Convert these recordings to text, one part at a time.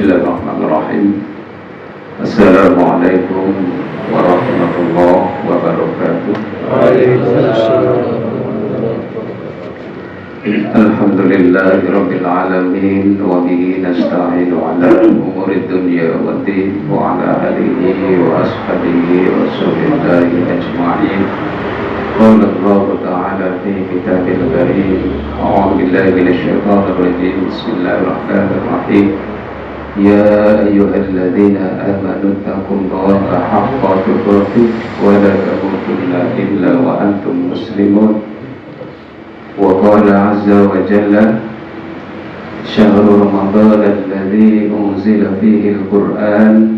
Bismillahirrahmanirrahim. Assalamualaikum warahmatullahi wabarakatuh. Alhamdulillahirabbil alamin wa bihi nasta'inu ala umuri dunya waddin wa ala alihi wa ashabihi wa sahbihi ajma'in. Qala Allah ta'ala fi kitabil karim. A'udzu billahi minasy syaithanir rajim. Bismillahirrahmanirrahim. Ya ayyuhalladzina amanu taqullaha haqqa tuqatih wa la tamutunna illa wa antum muslimun. Wa qala 'azza wa jalla syahrul ramadan alladzi unzila fihi al-Qur'an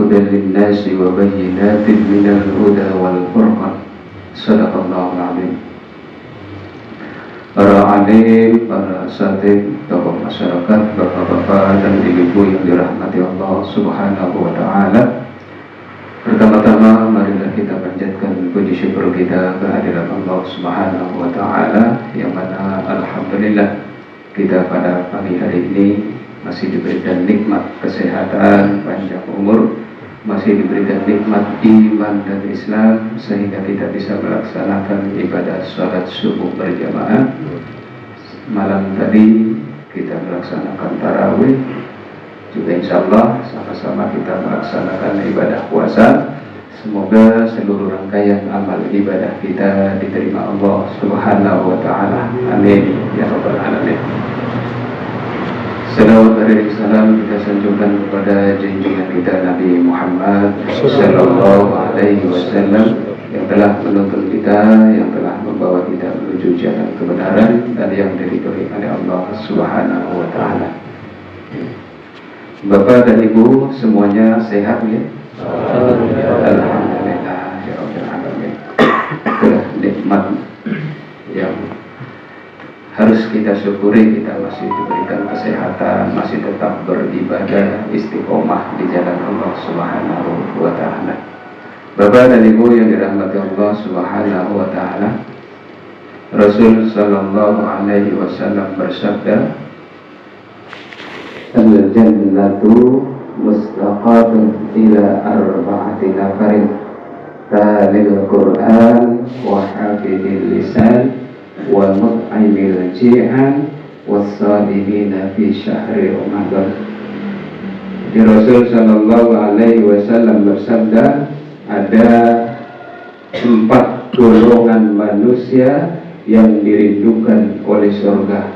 hudan lin-nasi wa bayyinatin minal huda wal furqan. Sadaqallahul azim. Para alim, para asatidz, tokoh masyarakat, bapak-bapak dan ibu-ibu yang dirahmati Allah Subhanahu wa taala. Pertama-tama marilah kita panjatkan puji syukur kita kehadirat Allah Subhanahu wa taala, yang mana alhamdulillah kita pada pagi hari ini masih diberikan nikmat kesehatan, panjang umur, masih diberikan nikmat iman dan Islam, sehingga kita bisa melaksanakan ibadah sholat subuh berjamaah. Malam tadi kita melaksanakan tarawih, juga insyaallah sama-sama kita melaksanakan ibadah puasa. Semoga seluruh rangkaian amal ibadah kita diterima Allah Subhanahu wa taala. Amin ya rabbal alamin. Salawat dan salam kita sanjungkan kepada junjungan kita Nabi Muhammad sallallahu alaihi wasallam, yang telah menuntun kita, yang telah membawa kita menuju jalan kebenaran dan yang diridhoi oleh Allah Subhanahu wa taala. Bapak dan Ibu semuanya sehat ya? Alhamdulillah ya rabbil alamin. Itulah nikmat yang harus kita syukuri, kita masih diberikan kesehatan, masih tetap beribadah, istiqomah di jalan Allah Subhanahu wa taala. Bapak dan Ibu yang dirahmati Allah Subhanahu wa taala, Rasul sallallahu alaihi wasallam bersabda, "Al-jannatu mustaqatun ila arba'ati nafarin, talil Qur'an wa hafidhil lisan wa mut'imil ji'an was-sadimina fi syahri Ramadan." Di Rasul sallallahu alaihi wasallam bersabda, ada 4 golongan manusia yang dirindukan oleh surga.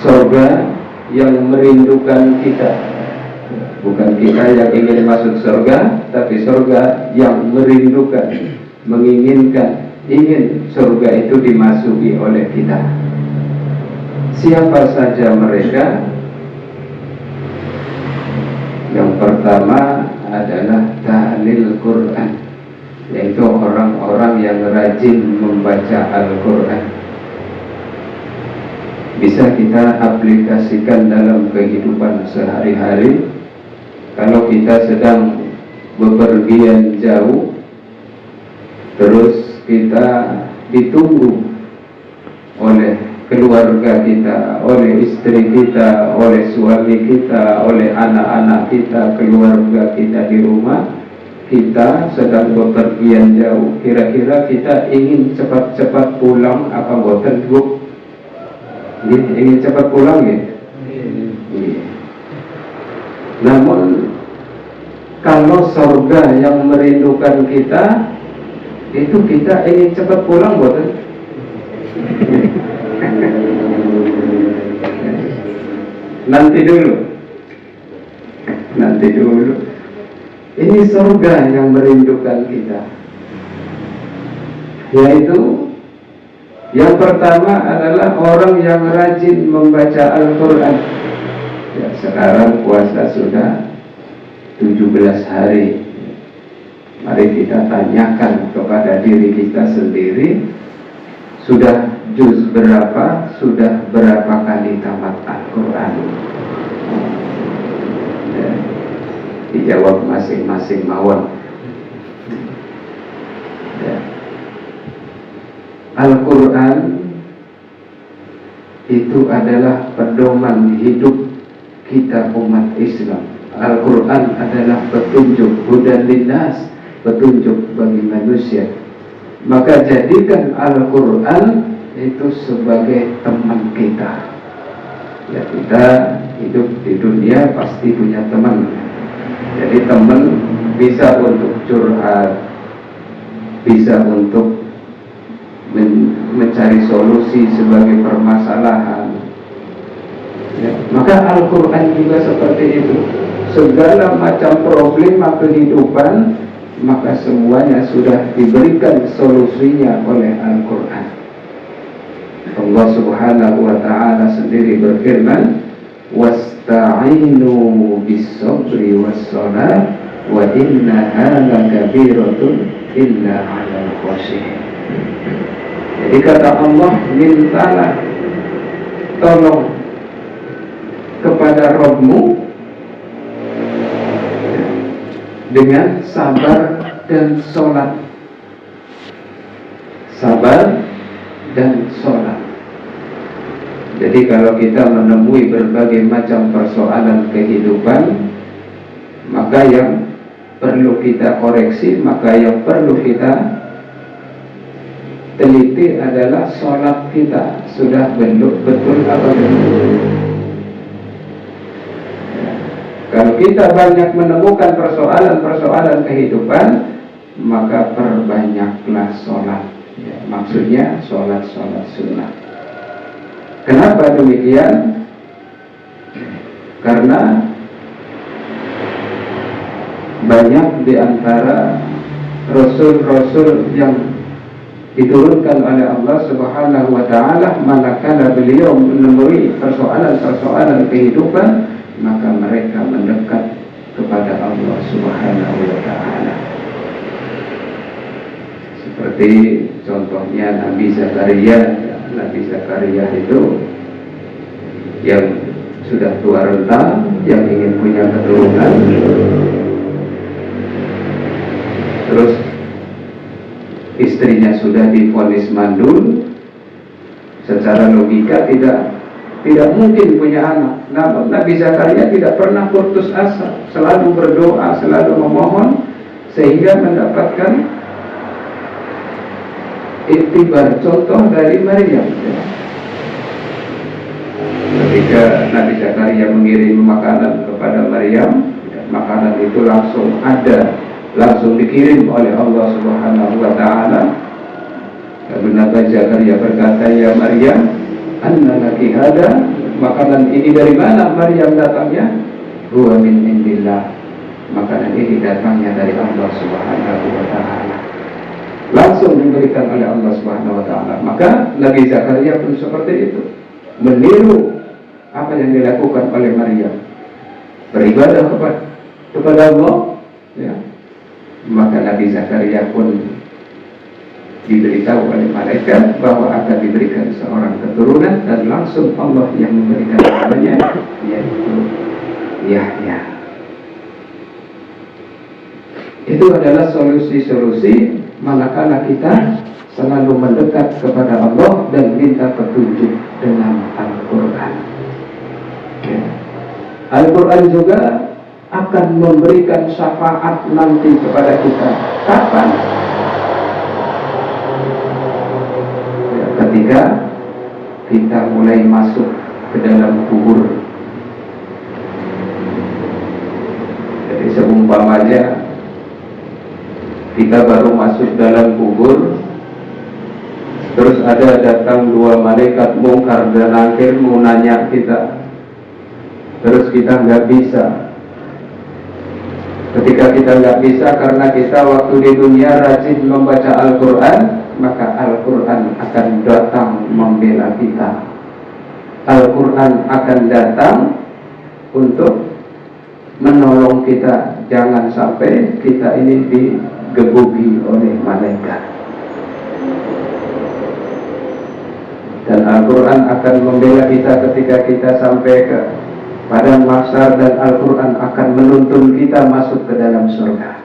Surga yang merindukan kita, bukan kita yang ingin masuk surga, tapi surga yang merindukan, menginginkan, ingin surga itu dimasuki oleh kita. Siapa saja mereka? Yang pertama adalah tahlil Quran, yaitu orang-orang yang rajin membaca Al-Quran. Bisa kita aplikasikan dalam kehidupan sehari-hari. Kalau kita sedang bepergian jauh, terus kita ditunggu oleh keluarga kita, oleh istri kita, oleh suami kita, oleh anak-anak kita, keluarga kita di rumah, kita sedang bepergian jauh. Kira-kira kita ingin cepat-cepat pulang apa boten Bu? Ingin cepat pulang ya? Namun kalau surga yang merindukan kita, itu kita ingin cepat pulang boten? Nanti dulu. Ini surga yang merindukan kita, yaitu yang pertama adalah orang yang rajin membaca Al-Quran. Ya, sekarang puasa sudah 17 hari. Mari kita tanyakan kepada diri kita sendiri, sudah juz berapa, sudah berapa kali tamat Al-Quran? Ya, dijawab masing-masing mawon. Ya. Al-Quran itu adalah pedoman hidup kita umat Islam. Al-Quran adalah petunjuk, hudan linnas, petunjuk bagi manusia. Maka jadikan Al-Quran itu sebagai teman kita. Ya, kita hidup di dunia pasti punya teman. Jadi teman bisa untuk curhat, bisa untuk mencari solusi sebagai permasalahan. Ya, maka Al-Quran juga seperti itu. Segala macam problema kehidupan, maka semuanya sudah diberikan solusinya oleh Al-Quran. Allah Subhanahu wa ta'ala sendiri berfirman, wasta'inu bis-sabri was-salat wa innaha lakabiratun illa 'alal khashi'in. Jadi kata Allah, mintalah tolong kepada Rabbmu dengan sabar dan sholat. Sabar dan sholat. Jadi kalau kita menemui berbagai macam persoalan kehidupan, maka yang perlu kita koreksi, maka yang perlu kita teliti adalah sholat kita sudah betul apa belum. Kalau kita banyak menemukan persoalan-persoalan kehidupan, maka perbanyaklah sholat. Ya, maksudnya sholat sunnah. Kenapa demikian? Karena banyak di antara rasul-rasul yang diturunkan oleh Allah Subhanahu wa ta'ala, manakala beliau menemui persoalan-persoalan kehidupan, maka mereka mendekat kepada Allah Subhanahu wa ta'ala. Seperti contohnya Nabi Zakaria. Nabi Zakaria itu yang sudah tua renta, yang ingin punya keturunan, terus istrinya sudah divonis mandul. Secara logika tidak mungkin punya anak. Namun Nabi Zakaria tidak pernah putus asa, selalu berdoa, selalu memohon, sehingga mendapatkan iktibar, contoh dari Maryam. Ketika Nabi Zakaria mengirim makanan kepada Maryam, makanan itu langsung dikirim oleh Allah Subhanahu wa ta'ala. Lalu Nabi Zakaria berkata, ya Maryam, anna laki hada, makanan ini dari mana Maryam datangnya? Huwa min indillah, makanan ini datangnya dari Allah Subhanahu wa ta'ala. Langsung diberikan oleh Allah Subhanahu wa ta'ala. Maka Nabi Zakaria pun seperti itu, meniru apa yang dilakukan oleh Maryam, beribadah kepada Allah, ya. Maka Nabi Zakaria pun diberitahu oleh malaikat bahwa akan diberikan seorang keturunan, dan langsung Allah yang memberikan namanya, yaitu Yahya. Itu adalah solusi-solusi manakala kita selalu mendekat kepada Allah dan minta petunjuk dengan Al-Quran. Ya. Al-Quran juga akan memberikan syafaat nanti kepada kita. Kapan? Ya, ketika kita mulai masuk ke dalam kubur. Jadi seumpamanya kita baru masuk dalam kubur, terus ada datang dua malaikat mungkar dan nakir mau nanya kita, terus kita nggak bisa. Ketika kita nggak bisa karena kita waktu di dunia rajin membaca Al-Quran, maka Al-Quran akan datang membela kita. Al-Quran akan datang untuk menolong kita, jangan sampai kita ini digebuki oleh malaikat. Dan Al-Quran akan membela kita ketika kita sampai ke padang mahsyar, dan Al-Quran akan menuntun kita masuk ke dalam surga.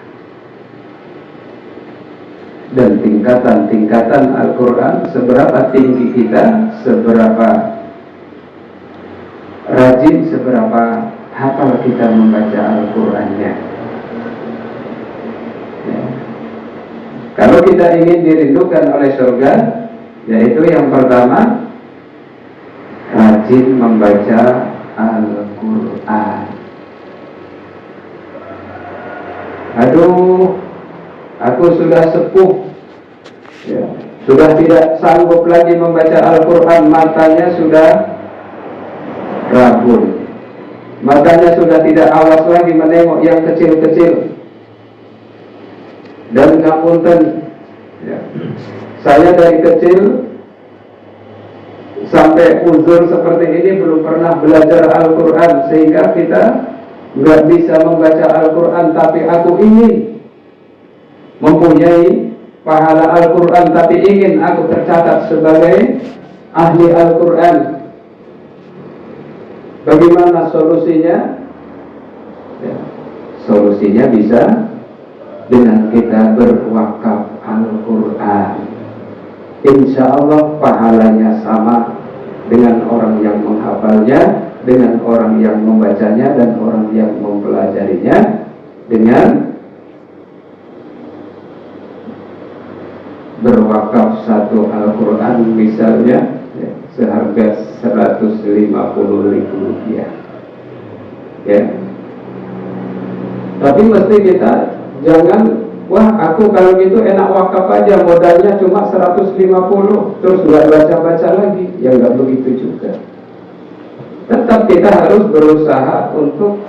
Dan tingkatan-tingkatan Al-Quran, seberapa tinggi kita, seberapa rajin, seberapa hafal kita membaca Al-Qur'annya. Ya. Kalau kita ingin dirindukan oleh surga, yaitu yang pertama, rajin membaca Al-Qur'an. Aduh, aku sudah sepuh, ya, sudah tidak sanggup lagi membaca Al-Qur'an, matanya sudah rabun, matanya sudah tidak awas lagi menengok yang kecil-kecil. Dan ngapunten, ya, saya dari kecil sampai uzur seperti ini belum pernah belajar Al-Qur'an, sehingga kita nggak bisa membaca Al-Qur'an. Tapi aku ingin mempunyai pahala Al-Qur'an, tapi ingin aku tercatat sebagai ahli Al-Qur'an. Bagaimana solusinya? Ya, solusinya bisa dengan kita berwakaf Al-Qur'an. Insya Allah pahalanya sama dengan orang yang menghafalnya, dengan orang yang membacanya, dan orang yang mempelajarinya, dengan berwakaf satu Al-Qur'an misalnya, ya, seharga 150.000 rupiah. Ya. Tapi mesti kita jangan, wah aku kalau gitu enak wakaf aja, modalnya cuma 150, terus nggak baca-baca lagi. Ya nggak begitu juga. Tetap kita harus berusaha untuk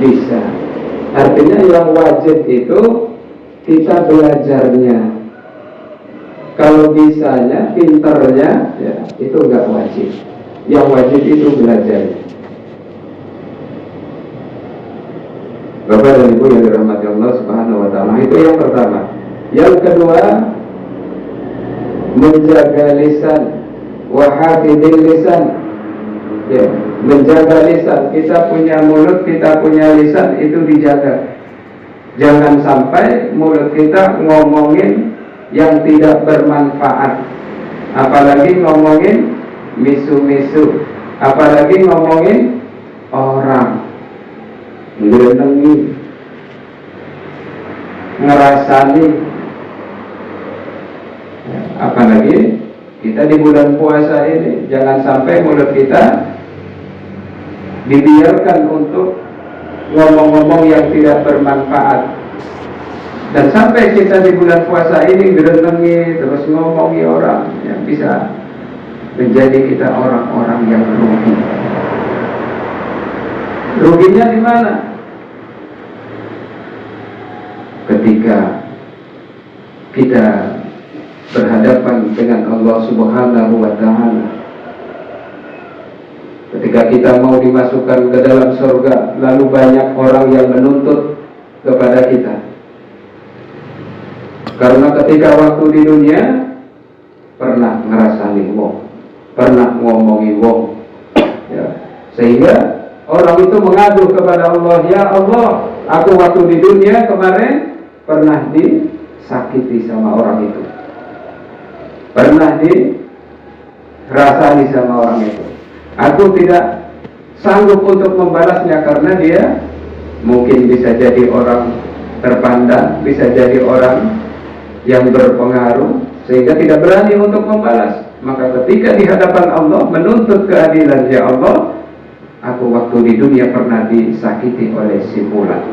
bisa. Artinya yang wajib itu kita belajarnya. Kalau bisanya, pinternya, ya itu nggak wajib. Yang wajib itu belajarnya. Bapak dan Ibu yang dirahmati Allah Subhanahu wa Ta'ala, itu yang pertama. Yang kedua, menjaga lisan, wa hafidil lisan. Ya, menjaga lisan. Kita punya mulut, kita punya lisan, itu dijaga. Jangan sampai mulut kita ngomongin yang tidak bermanfaat, apalagi ngomongin misu-misu, apalagi ngomongin orang, ngerenengi, ngerasani. Ya, apalagi kita di bulan puasa ini, jangan sampai mulut kita dibiarkan untuk ngomong-ngomong yang tidak bermanfaat. Dan sampai kita di bulan puasa ini ngerenengi, terus ngomongi orang, yang bisa menjadi kita orang-orang yang rugi. Ruginya di mana? Ketika kita berhadapan dengan Allah Subhanahu wa Ta'ala, ketika kita mau dimasukkan ke dalam surga, lalu banyak orang yang menuntut kepada kita. Karena ketika waktu di dunia pernah ngerasani wong, pernah ngomongi wong, ya, sehingga orang itu mengadu kepada Allah, ya Allah, aku waktu di dunia kemarin pernah disakiti sama orang itu, pernah dirasani sama orang itu. Aku tidak sanggup untuk membalasnya karena dia mungkin bisa jadi orang terpandang, bisa jadi orang yang berpengaruh, sehingga tidak berani untuk membalas. Maka ketika di hadapan Allah menuntut keadilan, ya Allah, aku waktu di dunia pernah disakiti oleh si fulan,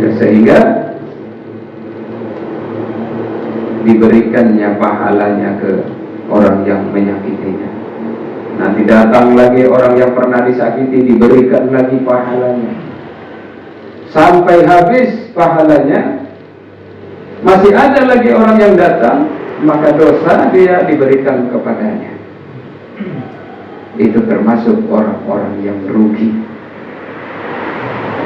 ya, sehingga diberikannya pahalanya ke orang yang menyakitinya. Nanti datang lagi orang yang pernah disakiti, diberikan lagi pahalanya, sampai habis pahalanya. Masih ada lagi orang yang datang, maka dosa dia diberikan kepadanya. Itu termasuk orang-orang yang rugi.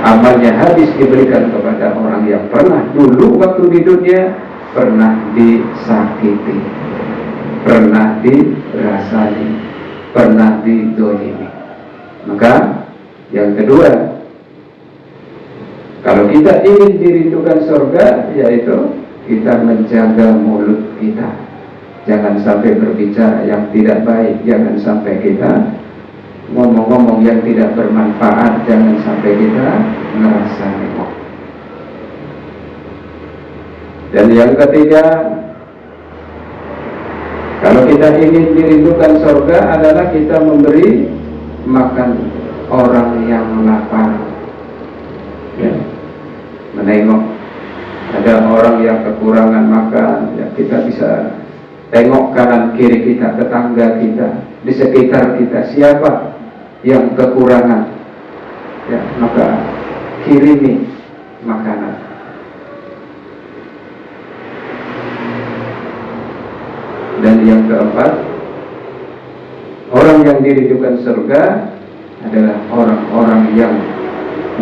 Amalnya habis diberikan kepada orang yang pernah dulu waktu di dunia pernah disakiti, pernah dirasani, pernah didolimi. Maka yang kedua, kalau kita ingin dirindukan surga, yaitu kita menjaga mulut kita. Jangan sampai berbicara yang tidak baik, jangan sampai kita ngomong-ngomong yang tidak bermanfaat, jangan sampai kita ngerasa nengok. Dan yang ketiga, kalau kita ingin dirindukan surga adalah kita memberi makan orang yang lapar. Ya. Menengok ada orang yang kekurangan makan, ya kita bisa tengok kanan kiri kita, tetangga kita, di sekitar kita, siapa yang kekurangan, ya maka kirimi makanan. Dan yang keempat, orang yang dirindukan surga adalah orang-orang yang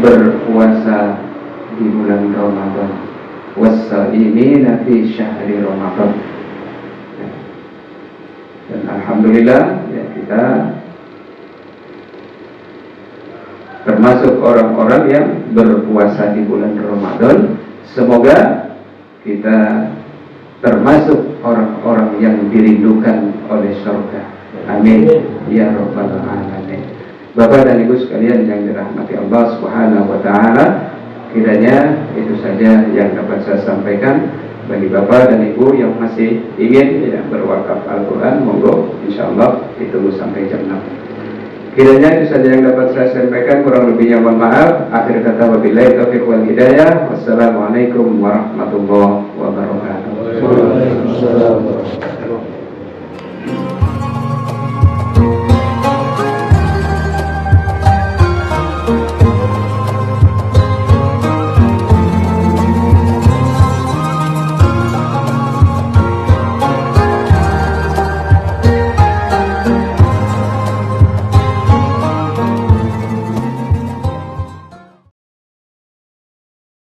berpuasa di bulan Ramadan. Was-shaimina fi syahri Ramadan. Dan alhamdulillah ya, kita termasuk orang-orang yang berpuasa di bulan Ramadan. Semoga kita termasuk orang-orang yang dirindukan oleh surga. Amin ya rabbal alamin. Bapak dan Ibu sekalian yang dirahmati Allah Subhanahu wa taala, kiranya itu saja yang dapat saya sampaikan. Bagi Bapak dan Ibu yang masih ingin ya, berwakaf Al-Quran, monggo insyaallah ditunggu sampai jam 6. Kiranya itu saja yang dapat saya sampaikan, kurang lebihnya mohon maaf. Akhir kata wabillahi taufiq wal hidayah. Wassalamualaikum warahmatullahi wabarakatuh. Waalaikumsalam warahmatullahi wabarakatuh.